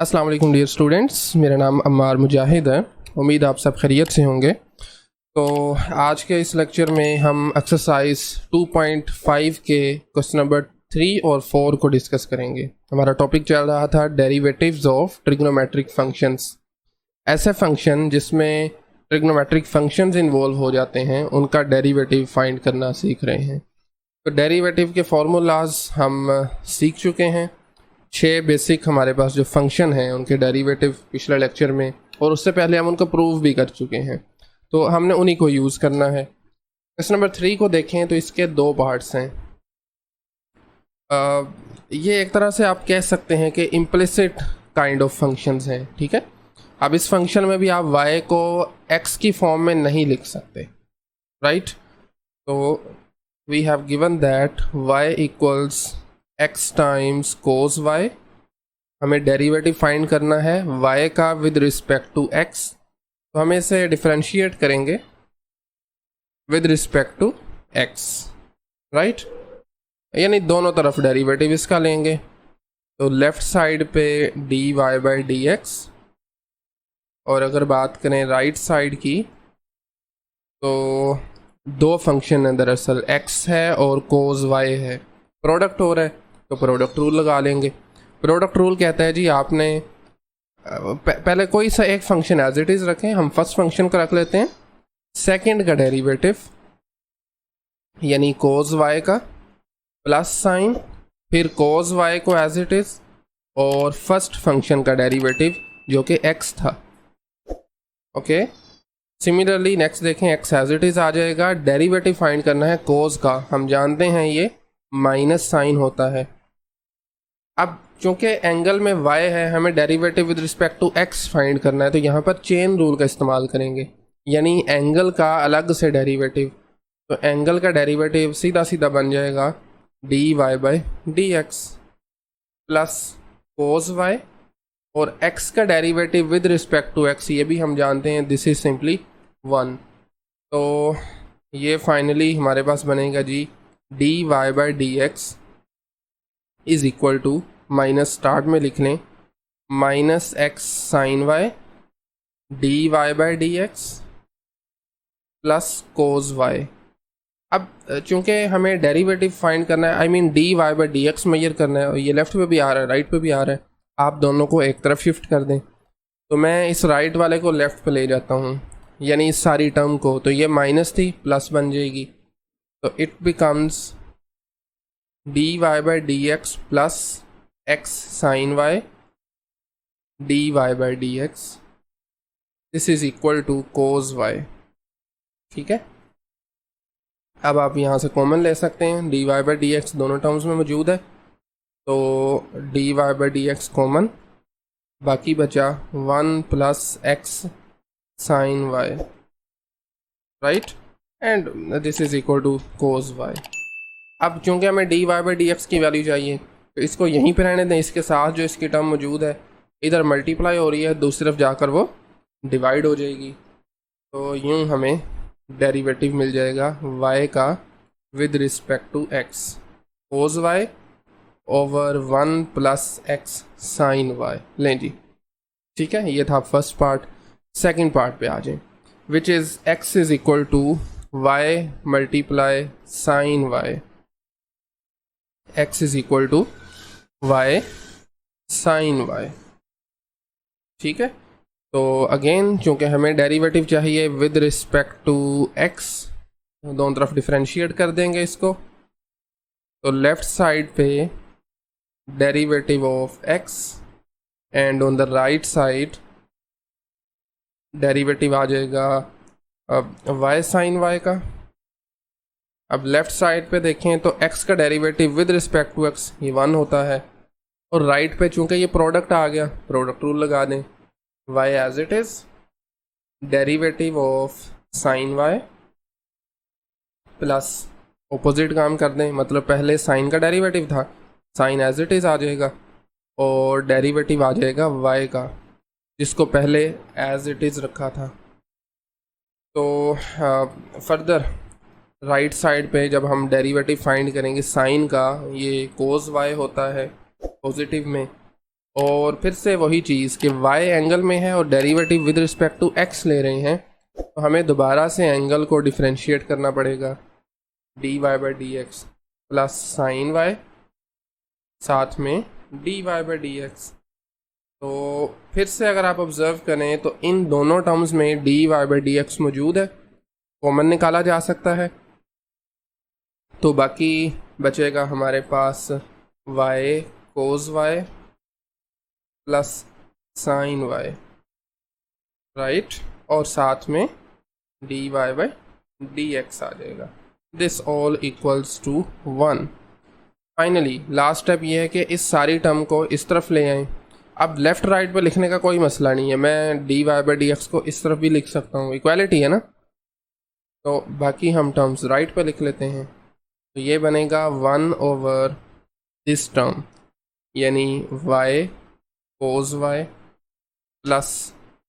अस्सलाम वालेकुम dear students, मेरा नाम अम्मार मुजाहिद है। उम्मीद आप सब खैरियत से होंगे। तो आज के इस लेक्चर में हम एक्सरसाइज 2.5 के क्वेश्चन नंबर 3 और 4 को डिस्कस करेंगे। हमारा टॉपिक चल रहा था डेरिवेटिव्स ऑफ ट्रिग्नोमेट्रिक फंक्शंस। ऐसे फंक्शन जिसमें ट्रिग्नोमेट्रिक फंक्शंस इन्वॉल्व हो जाते हैं उनका डेरिवेटिव फाइंड करना सीख रहे हैं। तो डेरिवेटिव के फार्मूलाज हम सीख चुके हैं। 6 बेसिक हमारे पास जो फंक्शन हैं उनके डेरिवेटिव पिछले लेक्चर में, और उससे पहले हम उनको प्रूव भी कर चुके हैं, तो हमने उन्हीं को यूज़ करना है। क्वेश्चन नंबर 3 को देखें तो इसके 2 पार्ट्स हैं। ये एक तरह से आप कह सकते हैं कि इम्प्लिसिट काइंड ऑफ फंक्शंस हैं, ठीक है। अब इस फंक्शन में भी आप y को x की फॉर्म में नहीं लिख सकते, राइट। तो we have given that y equals x times cos y। हमें डेरिवेटिव फाइंड करना है y का विद रिस्पेक्ट टू x, तो हम इसे डिफरेंशिएट करेंगे with respect to x, right. यानी दोनों तरफ डेरिवेटिव इसका लेंगे। तो लेफ्ट साइड पे dy बाई dx, और अगर बात करें राइट साइड की तो 2 फंक्शन है दरअसल, x है और कोस y है। प्रोडक्ट हो रहा है तो प्रोडक्ट रूल लगा लेंगे। प्रोडक्ट रूल कहता है जी आपने पहले कोई सा एक फंक्शन एज इट इज़ रखें। हम फर्स्ट फंक्शन को रख लेते हैं, सेकंड का डेरिवेटिव यानी कोस y का प्लस साइन, फिर कोस y को एज इट इज़, और फर्स्ट फंक्शन का डेरिवेटिव जो कि x था। ओके, सिमिलरली नेक्स्ट देखें, x एज इट इज़ आ जाएगा। डेरिवेटिव फाइंड करना है कोस का, हम जानते हैं ये माइनस साइन होता है। अब चूंकि एंगल में y है, हमें derivative with respect to x find करना है, तो यहाँ पर चेन रूल का इस्तेमाल करेंगे, यानी एंगल का अलग से डेरिवेटिव। तो एंगल का डेरिवेटिव सीधा सीधा बन जाएगा dy by dx plus cos y, और x का derivative with respect to x ये भी हम जानते हैं, दिस इज सिंपली 1। तो ये फाइनली हमारे पास बनेगा जी dy by dx is equal to, minus start में लिख लें, minus X sine Y D Y by D X plus cos Y. अब चूंकि हमें डेरिवेटिव फाइंड करना है, I mean D Y by D X measure करना है, और ये लेफ्ट पे भी आ रहा है राइट पे भी आ रहा है, आप दोनों को एक तरफ शिफ्ट कर दें। तो मैं इस राइट वाले को लेफ्ट पे ले जाता हूँ, यानी इस सारी टर्म को, तो ये माइनस थी प्लस बन जाएगी। तो it becomes dy by dx plus x sine y dy by dx, this is equal to cos y, ठीक है। अब आप यहाँ से कॉमन ले सकते हैं, dy बाई dx दोनों टर्म्स में मौजूद है, तो dy बाई dx कॉमन, बाकी बचा 1 plus x sine y, right, and this is equal to cos y। अब चूंकि हमें dy बाई dx की वैल्यू चाहिए, तो इसको यहीं पे रहने दें, इसके साथ जो इसकी टर्म मौजूद है इधर मल्टीप्लाई हो रही है, दूसरी तरफ जाकर वो डिवाइड हो जाएगी। तो यूँ हमें डेरिवेटिव मिल जाएगा y का with respect to x, cos y over 1 plus x sine y। लें जी, ठीक है, ये था फर्स्ट पार्ट। सेकंड पार्ट पे आ जाए, which is x is equal to y multiply sine y, x is equal to y sine y, ठीक है। तो अगेन चूंकि हमें डेरिवेटिव चाहिए विद रिस्पेक्ट टू x, दोनों तरफ डिफरेंशिएट कर देंगे इसको। तो लेफ्ट साइड पे derivative of x and on the right side derivative आ जाएगा y साइन y का। अब लेफ्ट साइड पे देखें तो x का derivative with respect to x ये 1 होता है, और राइट पे चूंकि ये प्रोडक्ट आ गया, प्रोडक्ट रूल लगा दें, y as it is derivative of sine y plus opposite काम कर दें, मतलब पहले साइन का डेरिवेटिव था, साइन एज इट इज़ आ जाएगा, और डेरिवेटिव आ जाएगा y का जिसको पहले एज इट इज़ रखा था। तो फर्दर राइट साइड पे जब हम डेरिवेटिव फाइंड करेंगे साइन का, ये कोस y होता है पॉजिटिव में, और फिर से वही चीज़ कि y एंगल में है और derivative with respect to x ले रहे हैं, तो हमें दोबारा से एंगल को डिफ्रेंशिएट करना पड़ेगा। dy by D X plus sine y साथ में dy बाई डी एक्स। तो फिर से अगर आप ऑब्जर्व करें तो इन दोनों टर्म्स में dy बाई डी एक्स मौजूद है, कॉमन निकाला जा सकता है। तो बाकी बचेगा हमारे पास y cos y plus sine y, right, और साथ में dy बाई डी एक्स आ जाएगा। This all equals to 1। Finally last step ये है कि इस सारी टर्म को इस तरफ ले आएं। अब लेफ़्ट राइट पे लिखने का कोई मसला नहीं है, मैं dy बाई डी एक्स को इस तरफ भी लिख सकता हूँ, इक्वालिटी है ना। तो बाकी हम टर्म्स राइट पे लिख लेते हैं। तो ये बनेगा 1 ओवर दिस टर्म, यानी y cos y plus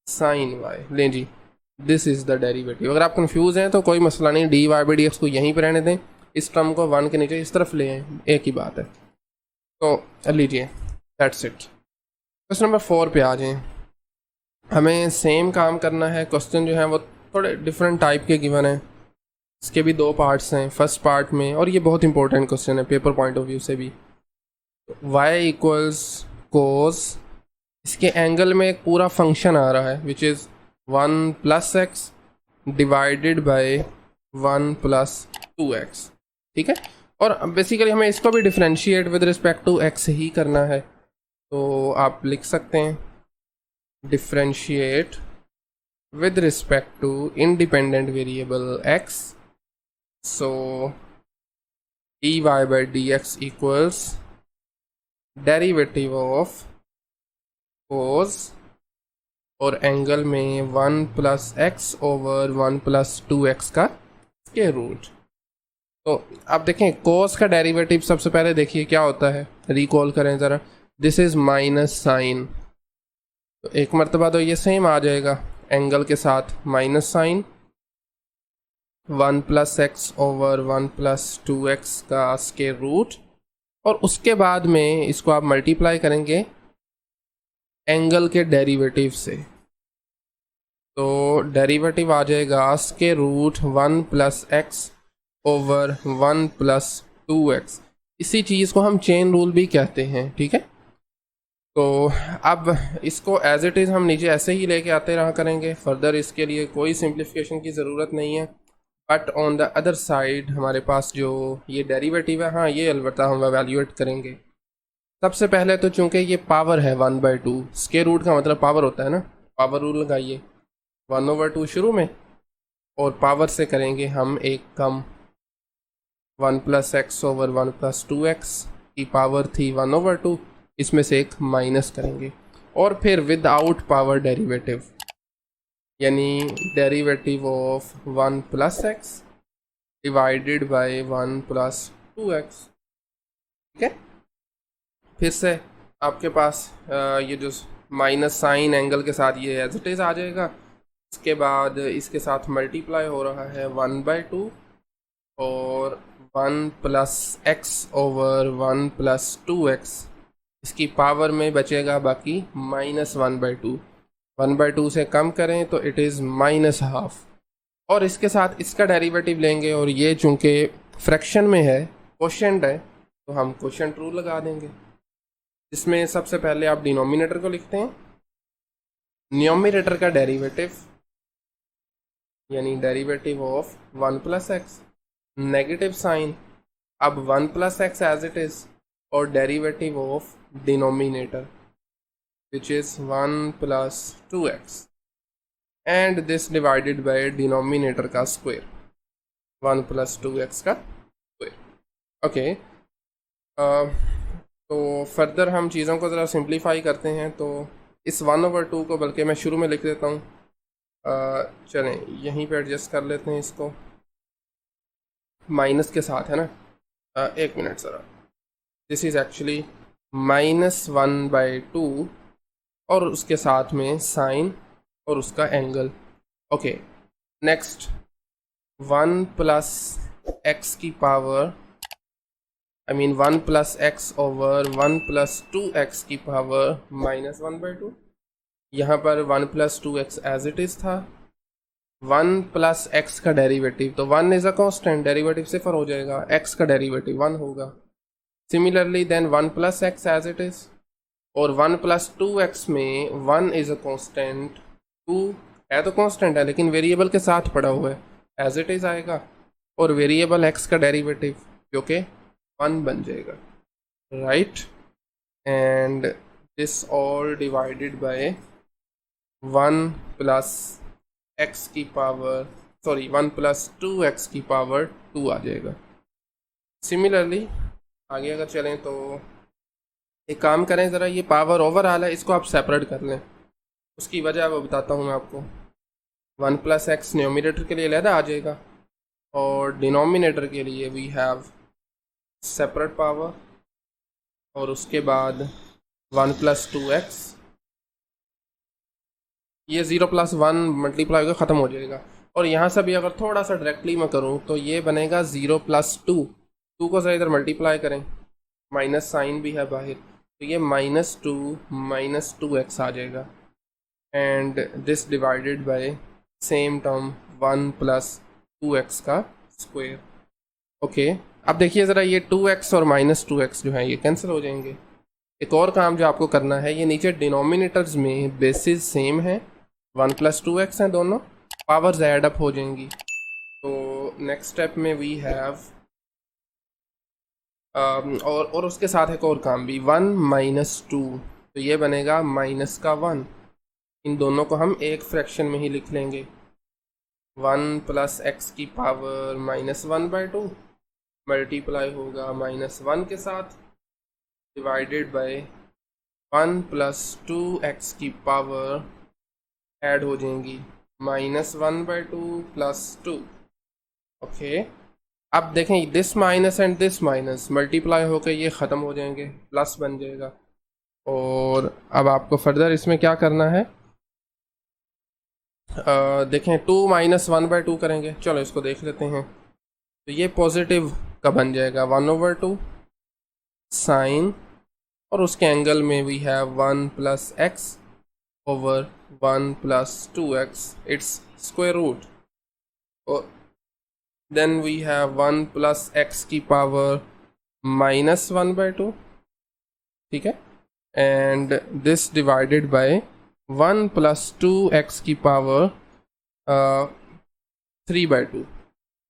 sine y। लें जी, दिस इज़ द डेरिवेटिव। अगर आप कंफ्यूज हैं तो कोई मसला नहीं, dy बाई डी एक्स को यहीं पर रहने दें, इस टर्म को 1 के नीचे इस तरफ ले आएं, एक ही बात है। तो लीजिए, दैट्स इट। क्वेश्चन नंबर 4 पे आ जाएं। हमें सेम काम करना है। क्वेश्चन जो है वो थोड़े डिफरेंट टाइप के गिवन है, इसके भी 2 पार्ट्स हैं। फर्स्ट पार्ट में, और ये बहुत इंपॉर्टेंट क्वेश्चन है पेपर पॉइंट ऑफ व्यू से भी, y इक्वल्स कोस, इसके एंगल में एक पूरा फंक्शन आ रहा है which is 1 plus X divided by 1 plus 2x, ठीक है। और बेसिकली हमें इसको भी differentiate with respect to x ही करना है। तो आप लिख सकते हैं differentiate with respect to independent variable x, so dy by D X equals derivative of cos और एंगल में 1 plus x over 1 plus 2x का स्क्वायर रूट। तो आप देखें कोस का डेरिवेटिव सबसे पहले देखिए क्या होता है, रिकॉल करें ज़रा। दिस इज़ माइनस साइन, तो एक मरतबा तो ये सेम आ जाएगा एंगल के साथ, minus sine 1 plus x over 1 plus 2x का स्क्वायर रूट, और उसके बाद में इसको आप मल्टीप्लाई करेंगे एंगल के डेरिवेटिव से। तो डेरिवेटिव आ जाएगा square root 1 plus x over 1 plus 2x। इसी चीज़ को हम चेन रूल भी कहते हैं, ठीक है। तो अब इसको एज इट इज़ हम नीचे ऐसे ही लेके आते रहा करेंगे, फर्दर इसके लिए कोई सिंप्लीफिकेशन की ज़रूरत नहीं है। But on the other side हमारे पास जो ये डेरिवेटिव है, हाँ ये अलबत्ता हम एवेल्यूएट करेंगे। सबसे पहले तो चूंकि ये पावर है 1/2, स्क्वायर रूट का मतलब पावर होता है ना, पावर रूल लगाइए 1/2 शुरू में, और पावर से करेंगे हम एक कम, 1 plus x over 1 plus 2x की पावर थी 1/2, इसमें से एक माइनस करेंगे, और फिर विदाउट पावर डेरिवेटिव, यानी derivative of 1 plus X divided by 1 plus 2x, ठीक है। फिर से आपके पास ये जो माइनस साइन एंगल के साथ ये एज इट इज़ आ जाएगा। इसके बाद इसके साथ मल्टीप्लाई हो रहा है 1/2 और 1 plus x over 1 plus 2x, इसकी पावर में बचेगा बाकी -1/2। 1/2 से कम करें तो इट इज़ -1/2, और इसके साथ इसका डेरिवेटिव लेंगे, और ये चूँकि फ्रैक्शन में है, क्वोशिएंट है, तो हम क्वोशिएंट रूल लगा देंगे। इसमें सबसे पहले आप डिनोमिनेटर को लिखते हैं, न्यूमरेटर का डेरिवेटिव यानी derivative of 1 plus x, negative sine, अब 1 plus x as it is, और derivative of denominator which is 1 plus 2x, and this divided by denominator का स्क्वायर, 1 प्लस 2x का स्क्वायर, ओके। तो फर्दर हम चीज़ों को ज़रा सिंप्लीफाई करते हैं। तो इस 1/2 को बल्कि मैं शुरू में लिख देता हूँ, चलें यहीं पे एडजस्ट कर लेते हैं इसको, माइनस के साथ है ना, एक मिनट ज़रा, दिस इज़ एक्चुअली -1/2 और उसके साथ में साइन और उसका angle, okay. Next 1 plus x की power I mean 1 plus x over 1 plus 2x की पावर -1/2। यहाँ पर 1 plus 2x as it is था। 1 प्लस एक्स का डेरिवेटिव, तो 1 इज़ अ कांस्टेंट, डेरिवेटिव सिफर हो जाएगा, x का डेरिवेटिव 1 होगा। Similarly then 1 plus x as it is, और 1 प्लस 2x में 1 इज़ अ कांस्टेंट, 2 है तो कांस्टेंट है लेकिन वेरिएबल के साथ पड़ा हुआ है, एज इट इज़ आएगा, और वेरिएबल x का डेरिवेटिव जो कि 1 बन जाएगा, right. And this all divided by 1 plus x की पावर, सॉरी 1 प्लस 2x की पावर 2 आ जाएगा। सिमिलरली आगे अगर चलें तो एक काम करें, ज़रा ये पावर ओवरऑल है इसको आप सेपरेट कर लें, उसकी वजह वो बताता हूँ मैं आपको। 1 प्लस एक्स न्यूमरेटर के लिए अलहदा आ जाएगा और डिनोमिनेटर के लिए वी हैव सेपरेट पावर, और उसके बाद 1 प्लस 2x, ये 0 प्लस 1 मल्टीप्लाई होकर ख़त्म हो जाएगा। और यहाँ से भी अगर थोड़ा सा डायरेक्टली मैं करूँ तो ये बनेगा 0 प्लस 2 को ज़रा इधर मल्टीप्लाई करें, माइनस साइन भी है बाहर, तो ये -2 - 2x आ जाएगा। And this divided bye same term 1 plus 2x का स्क्वायर। ओके, अब देखिए ज़रा ये 2x और -2x जो है ये कैंसिल हो जाएंगे। एक और काम जो आपको करना है, ये नीचे डिनोमिनेटर्स में बेसिस सेम है, 1 प्लस 2x हैं दोनों, पावर्स ऐड अप हो जाएंगी। तो नेक्स्ट स्टेप में वी हैव और उसके साथ एक और काम भी, 1 - 2, तो ये बनेगा माइनस का 1। इन दोनों को हम एक फ्रैक्शन में ही लिख लेंगे, 1 प्लस एक्स की पावर -1/2 मल्टीप्लाई होगा -1 के साथ, डिवाइडेड बाय 1 प्लस 2x की पावर ऐड हो जाएंगी -1/2 प्लस 2। ओके, अब देखें this minus and this minus multiply होकर ये ख़त्म हो जाएंगे, प्लस बन जाएगा। और अब आपको फर्दर इसमें क्या करना है, देखें 2 - 1/2 करेंगे, चलो इसको देख लेते हैं। तो ये पॉजिटिव का बन जाएगा 1/2 साइन, और उसके एंगल में we have 1 plus x over 1 plus 2x, its square root, और then we have 1 plus x की पावर -1/2, ठीक है, and this divided by 1 plus 2x की पावर 3/2।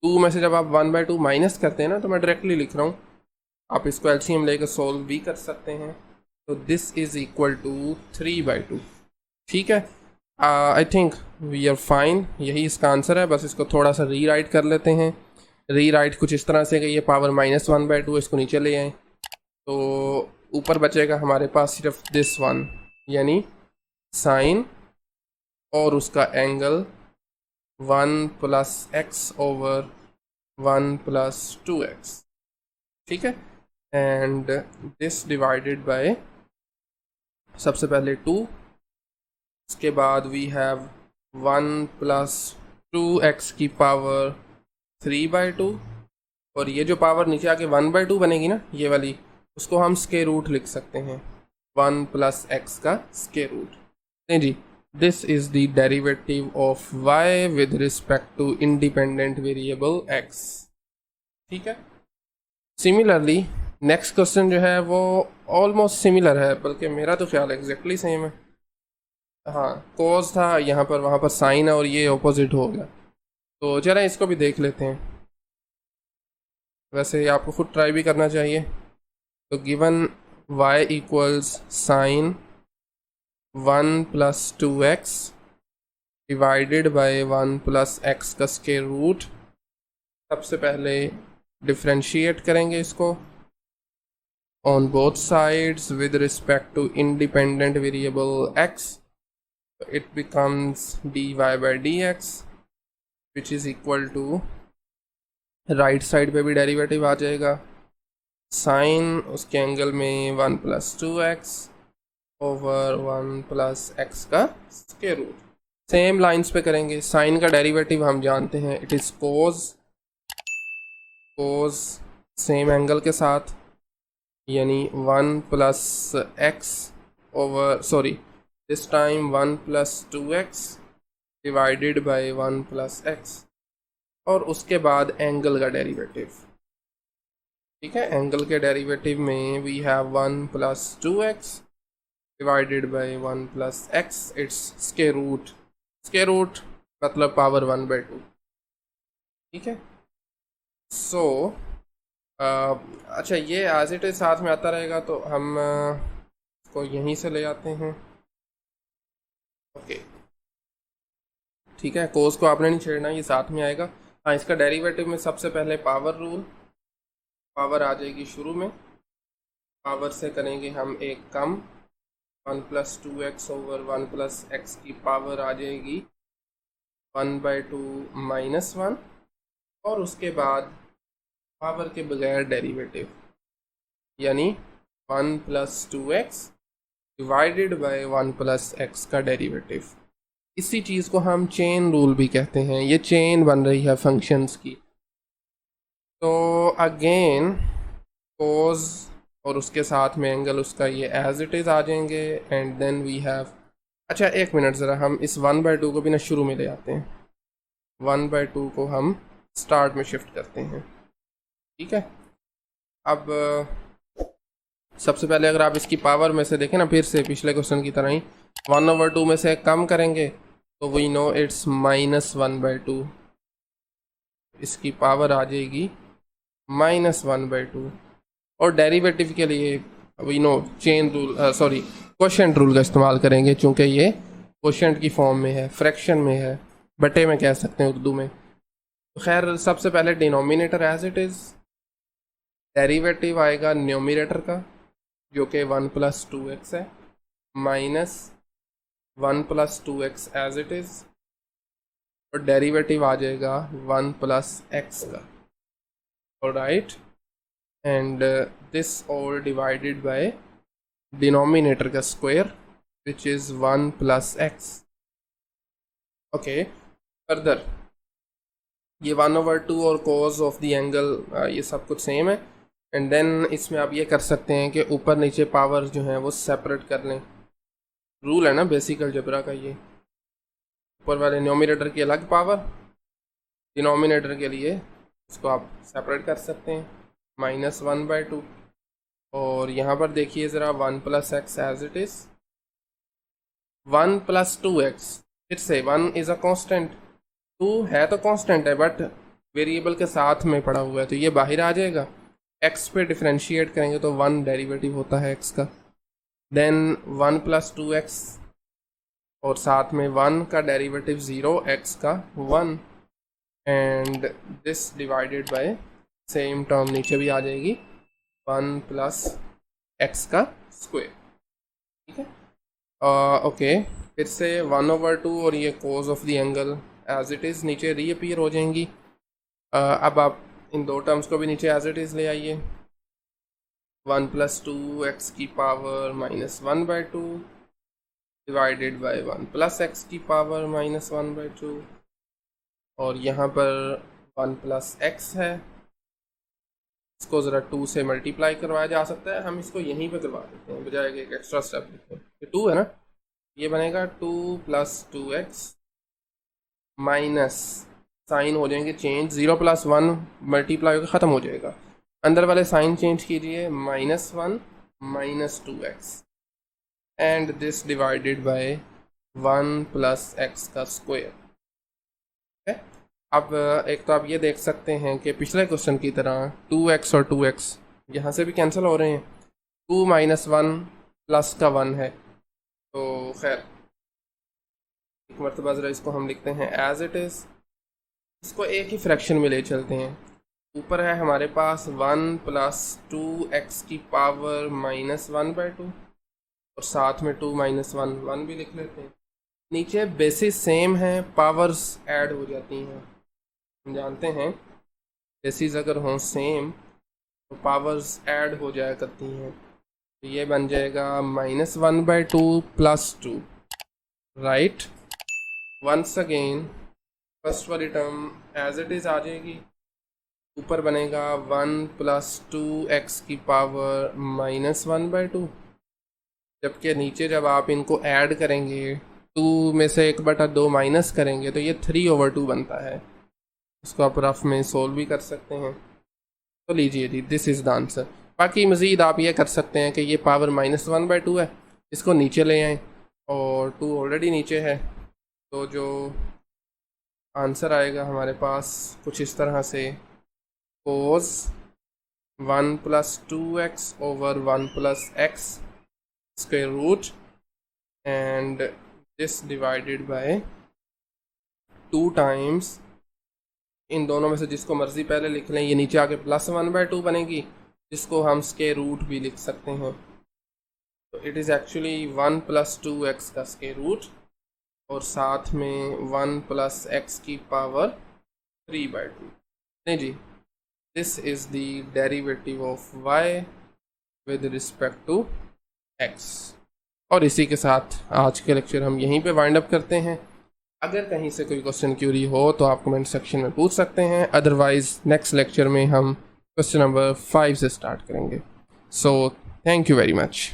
2 में से जब आप 1/2 माइनस करते हैं ना, तो मैं डायरेक्टली लिख रहा हूँ, आप इसको एलसीएम लेकर सोल्व भी कर सकते हैं। तो दिस इज इक्वल टू 3/2, ठीक है। I think we are fine, यही इसका आंसर है। बस इसको थोड़ा सा री राइट कर लेते हैं। री राइट कुछ इस तरह से कि ये पावर -1/2, इसको नीचे ले आएँ तो ऊपर बचेगा हमारे पास सिर्फ दिस वन, यानी साइन और उसका angle 1 plus x over 1 plus 2x, ठीक है। एंड दिस डिवाइडेड बाय सबसे पहले 2, उसके बाद वी हैव 1 प्लस 2x की पावर 3/2, और ये जो पावर नीचे आके 1/2 बनेगी ना, ये वाली, उसको हम स्क्वायर रूट लिख सकते हैं, 1 प्लस एक्स का स्क्वायर रूट। नहीं जी, this is the derivative of y with respect to independent variable x, ठीक है। सिमिलरली नेक्स्ट क्वेश्चन जो है वो ऑलमोस्ट सिमिलर है, बल्कि मेरा तो ख्याल एग्जैक्टली सेम है। हाँ, कोस था यहाँ पर, वहाँ पर साइन है, और ये ऑपोजिट हो गया। तो जरा इसको भी देख लेते हैं, वैसे आपको खुद ट्राई भी करना चाहिए। तो given y equals sine 1 plus 2x divided by 1 plus x का स्क्वायर रूट, सबसे पहले डिफ्रेंशिएट करेंगे इसको on both sides with respect to independent variable x, it becomes dy by dx which is equal to, right side पे भी derivative आ जाएगा, sign उसके एंगल में 1 plus 2x over 1 plus x का स्क्वायर रूट। सेम लाइंस पे करेंगे। Sign का डेरिवेटिव हम जानते हैं, it is cos, cos same angle के साथ, यानी 1 plus x over sorry this time 1 plus 2x divided by 1 plus x, और उसके बाद एंगल का डेरिवेटिव। ठीक है, एंगल के डेरिवेटिव में we have 1 plus 2x divided by 1 plus x, it's square root मतलब पावर 1/2। ठीक है, सो अच्छा ये एज इट इज साथ में आता रहेगा, तो हम इसको यहीं से ले आते हैं। ओके ठीक है, कोस को आपने नहीं छेड़ना, ये साथ में आएगा। हाँ, इसका डेरिवेटिव में सबसे पहले पावर रूल, पावर आ जाएगी शुरू में, पावर से करेंगे हम एक कम, 1 plus 2x over 1 plus x की पावर आ जाएगी 1/2 माइनस 1, और उसके बाद पावर के बगैर डेरिवेटिव, यानी 1 plus 2x divided by 1 plus x का डेरिवेटिव। इसी चीज़ को हम चेन रूल भी कहते हैं। ये चेन बन रही है फंक्शंस की। तो अगेन कोस और उसके साथ में एंगल उसका ये एज इट इज़ आ जाएंगे, एंड देन वी हैव, अच्छा एक मिनट ज़रा, हम इस 1/2 को भी ना शुरू में ले आते हैं, 1/2 को हम स्टार्ट में शिफ्ट करते हैं। ठीक है, अब सबसे पहले अगर आप इसकी पावर में से देखें ना, फिर से पिछले क्वेश्चन की तरह ही 1/2 में से कम करेंगे तो वी नो इट्स -1/2, इसकी पावर आ जाएगी -1/2, और डेरिवेटिव के लिए we know chain rule sorry quotient rule का इस्तेमाल करेंगे, चूँकि ये क्वोशिएंट की फॉर्म में है, फ्रैक्शन में है, बटे में कह सकते हैं उर्दू में। तो खैर सबसे पहले denominator as it is, derivative आएगा न्यूमरेटर का जो कि 1 प्लस 2x है, minus 1 plus 2x as it is, और डेरिवेटिव आ जाएगा 1 प्लस x का। Alright, and this all divided by denominator का square which is 1 plus x। Okay, further ये 1/2 और कोस ऑफ द एंगल ये सब कुछ सेम है, एंड देन इसमें आप ये कर सकते हैं कि ऊपर नीचे पावर जो है वो सेपरेट कर लें। रूल है ना बेसिक अलजेब्रा का, ये ऊपर वाले न्यूमरेटर की अलग पावर, डिनोमिनेटर के लिए इसको आप सेपरेट कर सकते हैं, -1/2। और यहाँ पर देखिए ज़रा 1 plus x as it is, 1 plus 2x, फिर से 1 इज़ अ कांस्टेंट, 2 है तो कांस्टेंट है बट वेरिएबल के साथ में पड़ा हुआ है, तो ये बाहर आ जाएगा। x पे डिफ्रेंशिएट करेंगे तो 1 डेरिवेटिव होता है x का, देन 1 प्लस 2x, और साथ में 1 का डेरिवेटिव 0, x का 1, and this divided bye same term नीचे भी आ जाएगी 1 प्लस एक्स का स्क्वायर। ठीक है, ओके, फिर से 1/2 और ये cos of the angle as it is नीचे रीअपीयर हो जाएंगी। अब आप इन दो टर्म्स को भी नीचे एज इट इज़ ले आइए, 1 प्लस 2x की power -1/2 divided by 1 plus x की पावर -1/2, और यहाँ पर 1 प्लस एक्स है, इसको ज़रा 2 से मल्टीप्लाई करवाया जा सकता है, हम इसको यहीं पे करवा देते हैं बजाय एक एक्स्ट्रा स्टेप लिखें। ये 2 है ना, ये बनेगा 2 प्लस 2x माइनस, साइन हो जाएंगे चेंज, 0 प्लस 1 मल्टीप्लाई होकर ख़त्म हो जाएगा, अंदर वाले साइन चेंज कीजिए, -1 minus 2x, and this divided by 1 plus x का स्क्वायर। अब एक तो आप ये देख सकते हैं कि पिछले क्वेश्चन की तरह 2x और 2x यहाँ से भी कैंसिल हो रहे हैं, 2 माइनस 1 प्लस का 1 है, तो खैर एक मरतबा ज़रा इसको हम लिखते हैं एज इट इज़, इसको एक ही फ्रैक्शन में ले चलते हैं। ऊपर है हमारे पास 1 प्लस 2x की पावर -1/2, और साथ में 2 माइनस 1 भी लिख लेते हैं। नीचे बेसिस सेम है, पावर्स ऐड हो जाती हैं, हम जानते हैं बेसिस अगर हों सेम तो पावर्स ऐड हो जाया करती हैं, तो ये बन जाएगा -1/2 plus 2, right. Once again first वाली टर्म एज इट इज़ आ जाएगी, ऊपर बनेगा 1 प्लस 2x की पावर -1/2, जबकि नीचे जब आप इनको ऐड करेंगे 2 में से 1/2 माइनस करेंगे तो ये 3/2 बनता है। इसको आप रफ में सोल्व भी कर सकते हैं। तो लीजिए जी, दिस इज़ द आंसर। बाकी मज़ीद आप ये कर सकते हैं कि ये पावर -1/2 है, इसको नीचे ले आएँ और 2 ऑलरेडी नीचे है, तो जो आंसर आएगा हमारे पास कुछ इस तरह से, cos 1 + 2x over 1 + x square root and this divided by 2 times, इन दोनों में से जिसको मर्ज़ी पहले लिख लें, ये नीचे आके +1/2 बनेगी, जिसको हम स्क्वायर रूट भी लिख सकते हैं। तो इट इज़ एक्चुअली 1 + 2x का स्क्वायर रूट और साथ में 1 + x की पावर 3/2। नहीं जी, this is the derivative of y with respect to x। और इसी के साथ आज के लेक्चर हम यहीं पे वाइंड अप करते हैं। अगर कहीं से कोई क्वेश्चन क्यूरी हो तो आप कमेंट सेक्शन में पूछ सकते हैं, अदरवाइज़ नेक्स्ट लेक्चर में हम क्वेश्चन नंबर 5 से स्टार्ट करेंगे। So thank you very much.